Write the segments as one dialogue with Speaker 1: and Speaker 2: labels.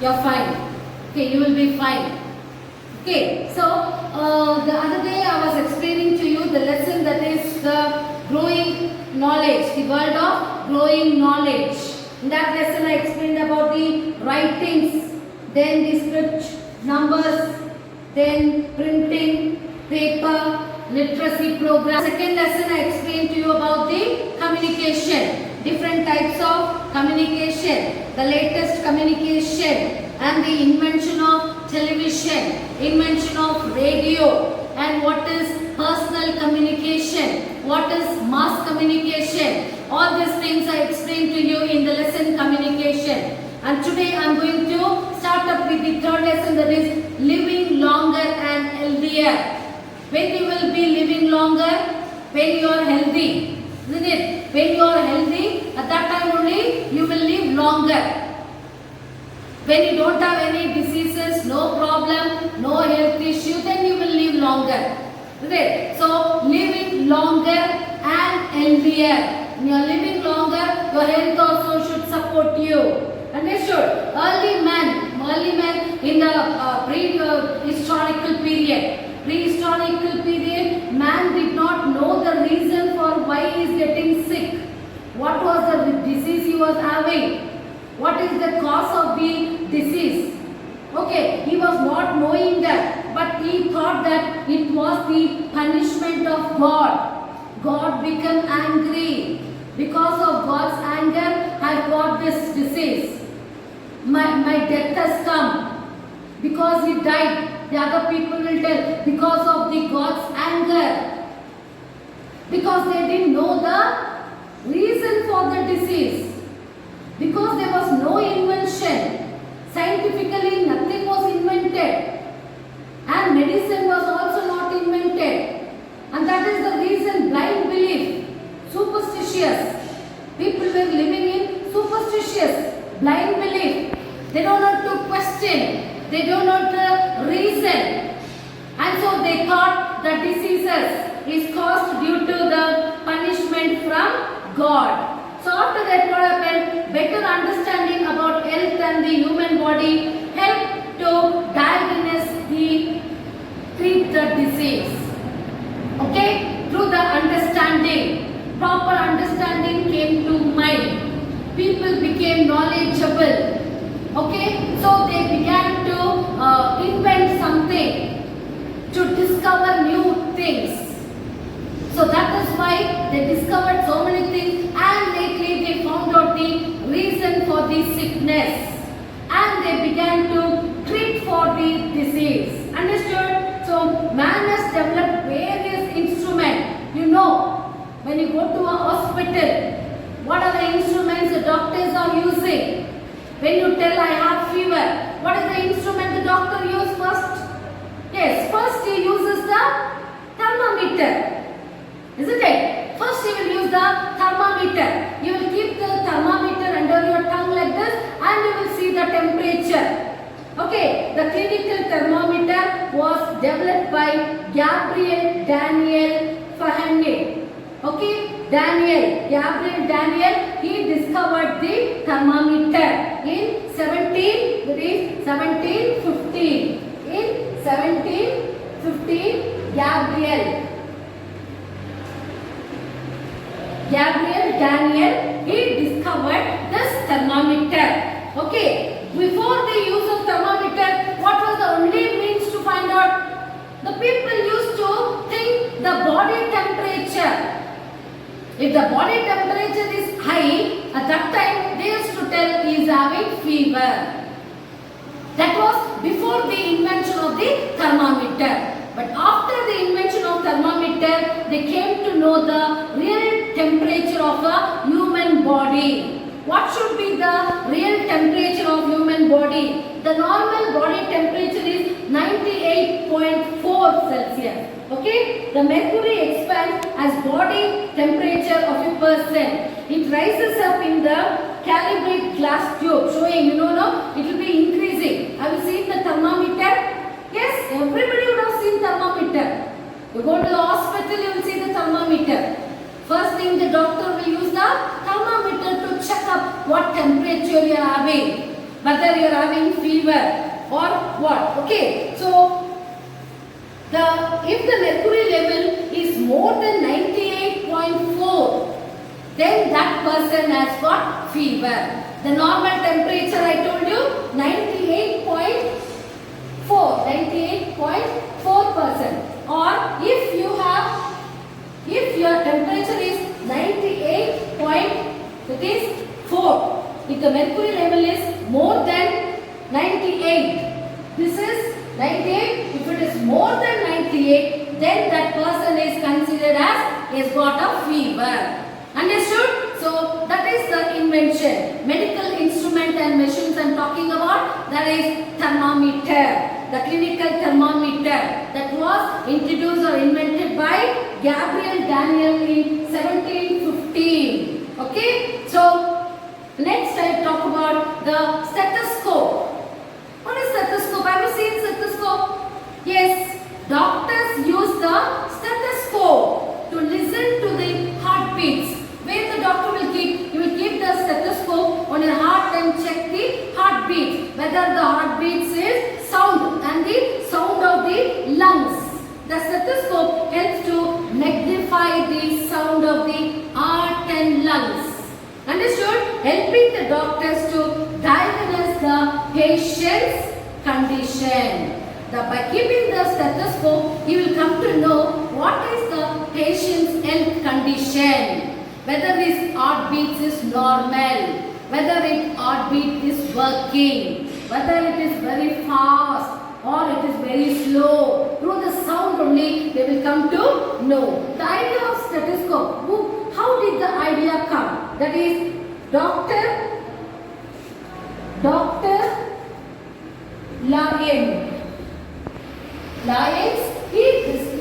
Speaker 1: You're fine. Okay, you will be fine. Okay, so the other day I was explaining to you the lesson that is the growing knowledge, the world of growing knowledge. In that lesson I explained about the writings, then the script, numbers, then printing, paper, literacy program. Second lesson I explained to you about the communication, different types of communication, the latest communication and the invention of television, invention of radio, and what is personal communication, what is mass communication. All these things I explained to you in the lesson communication. And today I am going to start up with the third lesson, that is living longer and healthier. When you will be living longer? When you are healthy, isn't it? When you are healthy, at that time only you will live longer. When you don't have any diseases, no problem, no health issue, then you will live longer. Okay? So living longer and healthier. When you are living longer, your health also should support you. Understood? Early man in the prehistorical period, man did not know the reason for why he is getting sick. What was the disease he was having? What is the cause of the disease? Okay, he was not knowing that, but he thought that it was the punishment of God. God became angry. Because of God's anger, I got this disease. My death has come. Because he died, the other people will tell, because of the God's anger. Because they didn't know the reason for the disease. Because there was no invention. Scientifically nothing was invented. And medicine was also not invented. And that is the reason blind belief, superstitious. People were living in superstitious, blind belief. They don't know to question. They don't know the reason. And so they thought the diseases is caused due to the punishment from God. So after that, what happened? Better understanding about health and the human body helped to diagnose treat the disease. Okay? Through the understanding, proper understanding came to mind. People became knowledgeable. Okay? So they began to invent something, to discover new things. So that is why they discovered so many things, and lately they found out the reason for the sickness, and they began to treat for the disease. Understood? So man has developed various instruments. You know, when you go to a hospital, what are the instruments the doctors are using? When you tell I have fever, what is the instrument the doctor uses first? Yes, first he uses the thermometer. Isn't it? First you will use the thermometer. You will keep the thermometer under your tongue like this and you will see the temperature. Okay, the clinical thermometer was developed by Gabriel Daniel Fahrenheit. Okay, Gabriel Daniel, he discovered the thermometer in 1715. In 1715, Gabriel Daniel, he discovered this thermometer. Okay, before the use of thermometer, what was the only means to find out? The people used to think the body temperature. If the body temperature is high, at that time they used to tell he is having fever. That was before the invention of the thermometer. But after the invention of thermometer, they came to know the real temperature of a human body. What should be the real temperature of human body? The normal body temperature is 98.4 Celsius. Okay? The mercury expands as body temperature of a person. It rises up in the calibrate glass tube, showing, it will be increasing. Have you seen the thermometer? Yes, everybody would have seen thermometer. You go to the hospital, you will see the thermometer. First thing, the doctor will use the thermometer to check up what temperature you are having. whether you are having fever or what. Okay, so if the mercury level is more than 98.4, then that person has got fever. The normal temperature I told you 98.4%. Or if your temperature is 98.4, if the mercury level is more than 98, this is 98. If it is more than 98, then that person is considered as has got a fever. Understood? So that is the invention. Medical instrument and machines I am talking about, that is thermometer. The clinical thermometer that was introduced or invented by Gabriel Daniel in 1715. Okay? So next I talk about the stethoscope. What is stethoscope? Have you seen stethoscope? Yes. Doctors use the stethoscope to listen to the heartbeats. Where the doctor will keep? He will keep the stethoscope on your heart and check the heartbeat. Whether the heartbeats is sound and the sound of the lungs. The stethoscope helps to magnify the sound of the heart and lungs. Understood? Helping the doctors to diagnose the patient's condition. By keeping the stethoscope, he will come to know what is the patient's health condition. Whether his heartbeat is normal, whether his heartbeat is working, whether it is very fast or it is very slow. Through the sound only they will come to know. The idea of stethoscope, how did the idea come? That is Dr. Lyons, he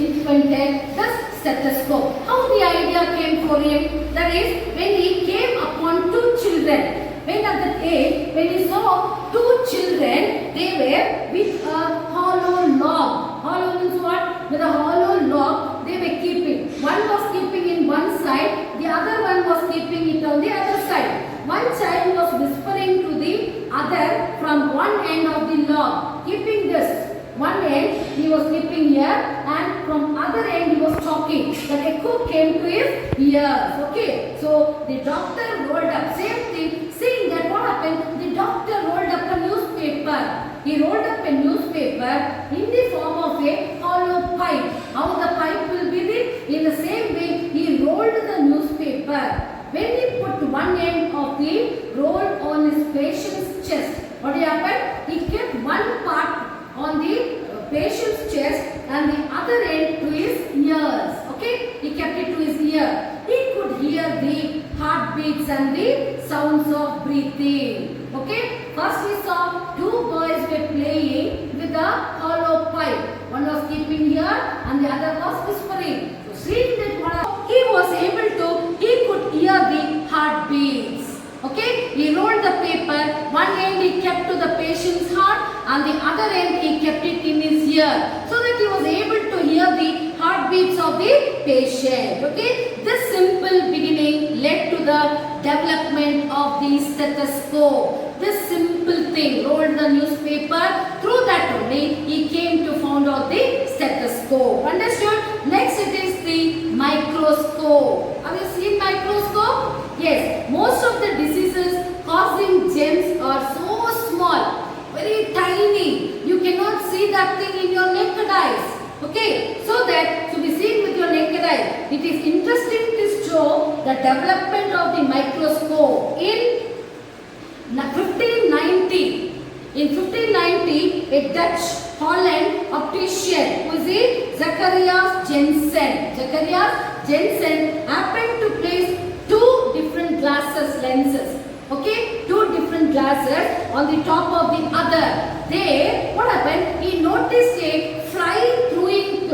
Speaker 1: invented the stethoscope. How the idea came for him? That is when he came upon two children. When at that age, when he saw two children, they were with a hollow log. Hollow means what? With a hollow log, they were keeping. One was keeping in one side, the other one was keeping it on the other side. One child was whispering to the other from one end of the log, keeping this. One end he was keeping here and from other end he was talking. The echo came to his ears. Okay. So the doctor rolled up. Same thing. Seeing that what happened? The doctor rolled up a newspaper. He rolled up a newspaper in the form of a hollow pipe. How the pipe will be in the same way he rolled the newspaper. When he put one end of the roll on his patient's chest, what happened? He kept one part on the patient's chest and the other end to his ears. Okay, he kept it to his ear. He could hear the heartbeats and the sounds of breathing. Okay, first we saw two boys were playing with a hollow pipe. One was keeping here and the other was whispering. So seeing that he was able to, he could hear the heartbeats. Okay, he rolled the paper, one end he kept to the patient's heart and the other end he kept it in his ear so that he was able to hear the heartbeats of the patient. Okay, this simple beginning led to the development of the stethoscope. This simple thing, rolled the newspaper, through that only he came to find out the stethoscope. Understood? Next it is the microscope. Have you seen microscope? Yes, most of the diseases causing germs are so small, very tiny. You cannot see that thing in your naked eyes. Okay, so that to be seen with your naked eye. It is interesting to show the development of the microscope in 1590. In 1590, a Dutch Holland optician, who is it? Zacharias Janssen. Zacharias Janssen happened to place two different lenses. Okay, two different glasses on the top of the other. There, what happened? He noticed a fly glowing.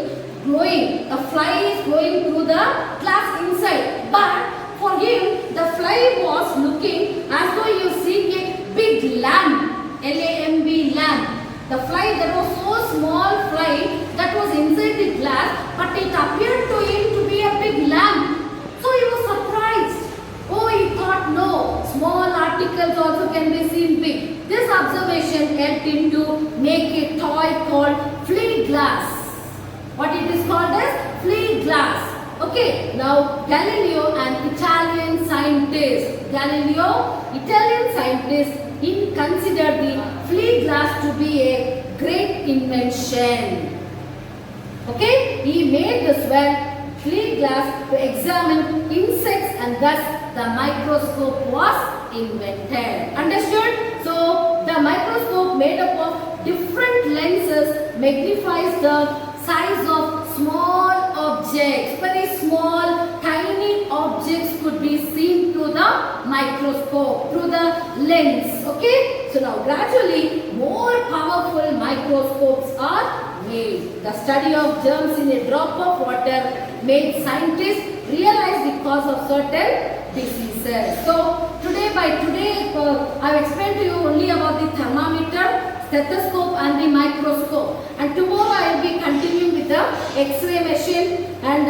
Speaker 1: A fly is glowing through the glass inside. But for him, the fly was looking as though you see a big lamp. L-A-M-B, lamp. The fly, that was so small fly that was inside the glass, but it appeared to him to be a big lamp. So he was surprised. Oh, he thought, no, small articles also can be seen big. This helped him to make a toy called flea glass. What it is called as flea glass. Okay, now Galileo, an Italian scientist, he considered the flea glass to be a great invention. Okay, he made this flea glass to examine insects, and thus the microscope was invented. Understood? So the microscope made up of different lenses magnifies the size of small objects. Very small, tiny objects could be seen through the microscope, through the lens. Okay? So now gradually more powerful microscopes are made. The study of germs in a drop of water made scientists realize the cause of certain diseases. So I have explained to you only about the thermometer, stethoscope and the microscope, and tomorrow I will be continuing with the X-ray machine and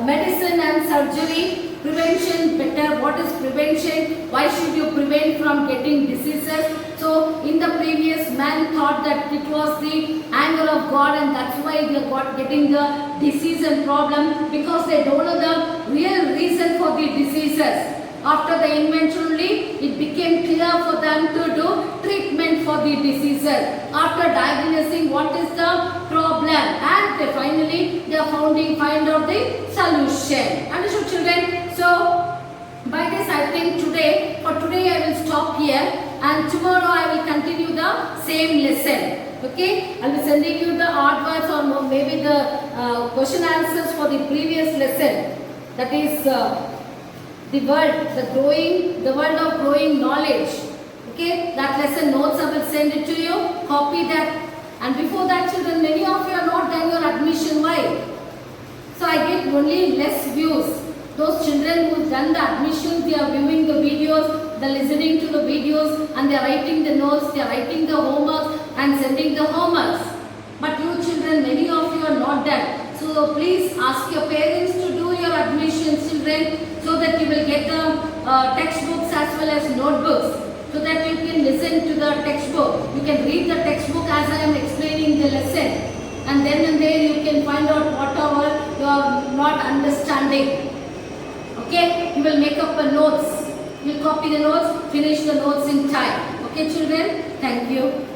Speaker 1: medicine and surgery. Prevention better. What is prevention? Why should you prevent from getting diseases? So in the previous, man thought that it was the anger of God, and that's why they got getting the disease and problem, because they don't know the real reason for the diseases. After the invention only, it became clear for them to do treatment for the diseases. After diagnosing what is the problem, and they finally find out the solution. Understood, children? So by this, I think for today I will stop here, and tomorrow I will continue the same lesson. Okay, I will be sending you the artworks or maybe the question answers for the previous lesson. That is the world of growing knowledge. Okay, that lesson notes I will send it to you. Copy that. And before that, children, many of you are not done your admission. Why? So I get only less views. Those children who done the admissions, they are viewing the videos, they are listening to the videos, and they are writing the notes, they are writing the homeworks and sending the homeworks. But you children, many of you are not done. So please ask your parents to do your admissions, children, so that you will get the textbooks as well as notebooks, so that you can listen to the textbook. You can read the textbook as I am explaining the lesson, and then and there you can find out whatever you are not understanding. Okay, you will make up the notes. You will copy the notes, finish the notes in time. Okay, children? Thank you.